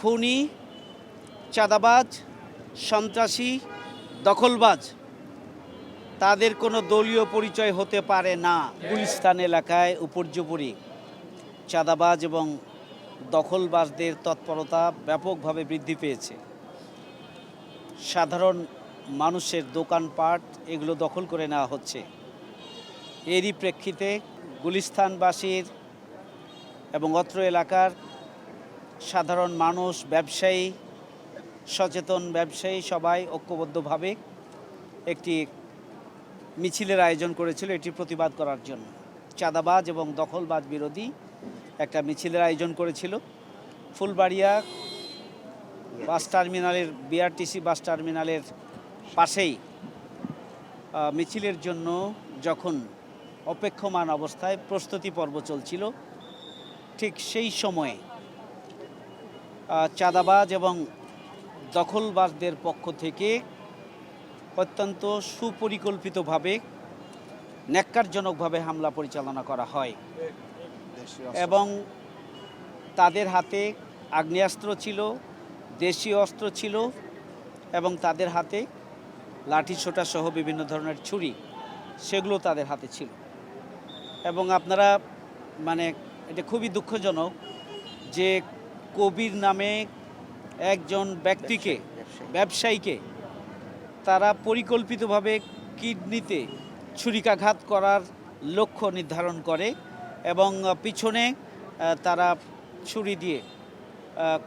খুনি, চাঁদাবাজ, সন্ত্রাসী, দখলবাজ তাদের কোনো দলীয় পরিচয় হতে পারে না। গুলিস্তান এলাকায় উপর্যুপরি চাঁদাবাজ এবং দখলবাজদের তৎপরতা ব্যাপকভাবে বৃদ্ধি পেয়েছে। সাধারণ মানুষের দোকানপাট এগুলো দখল করে নেওয়া হচ্ছে। এরই প্রেক্ষিতে গুলিস্তানবাসীর এবং অত্র এলাকার সাধারণ মানুষ, ব্যবসায়ী, সচেতন ব্যবসায়ী সবাই ঐক্যবদ্ধভাবে একটি মিছিলের আয়োজন করেছিল এটি প্রতিবাদ করার জন্য। চাঁদাবাজ এবং দখলবাজ বিরোধী একটা মিছিলের আয়োজন করেছিল। ফুলবাড়িয়া বাস টার্মিনালের বিআরটিসি বাস টার্মিনালের পাশেই মিছিলের জন্য যখন অপেক্ষমান অবস্থায় প্রস্তুতি পর্ব চলছিল, ঠিক সেই সময়ে চাঁদাবাজ এবং দখলবাজদের পক্ষ থেকে অত্যন্ত সুপরিকল্পিতভাবে ন্যাক্কারজনকভাবে হামলা পরিচালনা করা হয় এবং তাদের হাতে আগ্নেয়াস্ত্র ছিল, দেশীয় অস্ত্র ছিল এবং তাদের হাতে লাঠিসোঁটা সহ বিভিন্ন ধরনের ছুরি, সেগুলো তাদের হাতে ছিল। এবং আপনারা এটা খুবই দুঃখজনক যে কবির নামে একজন ব্যক্তিকে, ব্যবসায়ীকে তারা পরিকল্পিতভাবে কিডনিতে ছুরিকাঘাত করার লক্ষ্য নির্ধারণ করে এবং পিছনে তারা ছুরি দিয়ে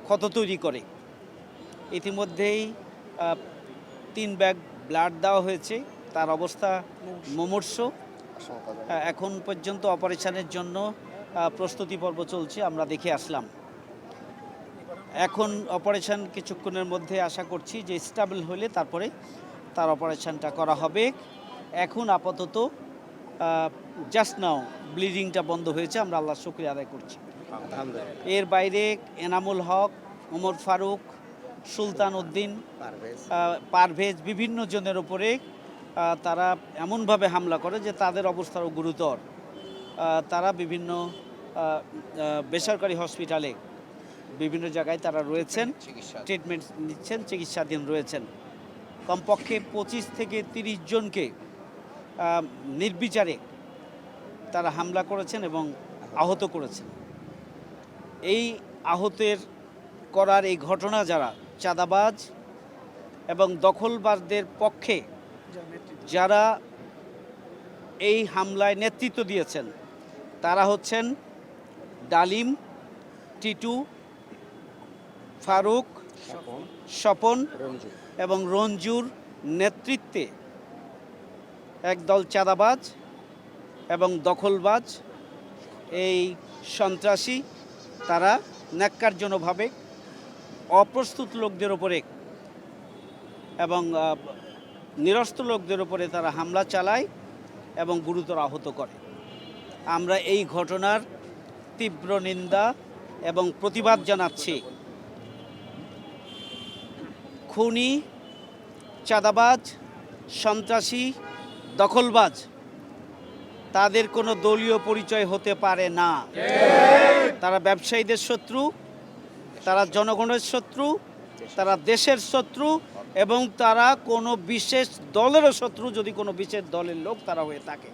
ক্ষত তৈরি করে। ইতিমধ্যেই 3 ব্যাগ ব্লাড দেওয়া হয়েছে, তার অবস্থা মুমূর্ষ। এখন পর্যন্ত অপারেশনের জন্য প্রস্তুতি পর্ব চলছে, আমরা দেখে আসলাম। এখন অপারেশন কিছুক্ষণের মধ্যে আশা করছি যে স্টেবল হলে তারপরে তার অপারেশনটা করা হবে। এখন আপাতত জাস্ট নাও ব্লিডিংটা বন্ধ হয়েছে, আমরা আল্লাহর শুকরিয়া আদায় করছি। এর বাইরে এনামুল হক, ওমর ফারুক, সুলতান উদ্দিন, পারভেজ বিভিন্ন জনের উপরে তারা এমনভাবে হামলা করে যে তাদের অবস্থাও গুরুতর। তারা বিভিন্ন বেসরকারি হসপিটালে বিভিন্ন জায়গায় তারা রয়েছেন, ট্রিটমেন্ট নিচ্ছেন, চিকিৎসাধীন রয়েছেন। কমপক্ষে 25 থেকে 30 জনকে নির্বিচারে তারা হামলা করেছেন এবং আহত করেছেন। এই আহতের করার এই ঘটনা যারা চাঁদাবাজ এবং দখলবাজদের পক্ষে যারা এই হামলায় নেতৃত্ব দিয়েছেন তারা হচ্ছেন ডালিম, টিটু, ফারুক, স্বপন এবং রঞ্জুর নেতৃত্বে একদল চাঁদাবাজ এবং দখলবাজ এই সন্ত্রাসী তারা ন্যাক্কারজনকভাবে অপ্রস্তুত লোকদের উপরে এবং নিরস্ত্র লোকদের উপরে তারা হামলা চালায় এবং গুরুতর আহত করে। আমরা এই ঘটনার তীব্র নিন্দা এবং প্রতিবাদ জানাচ্ছি। খুনি, চাঁদাবাজ, সন্ত্রাসী, দখলবাজ তাদের কোনো দলীয় পরিচয় হতে পারে না। তারা ব্যবসায়ীদের শত্রু, তারা জনগণের শত্রু, তারা দেশের শত্রু এবং তারা কোনো বিশেষ দলেরও শত্রু যদি কোনো বিশেষ দলের লোক তারা হয়ে থাকে।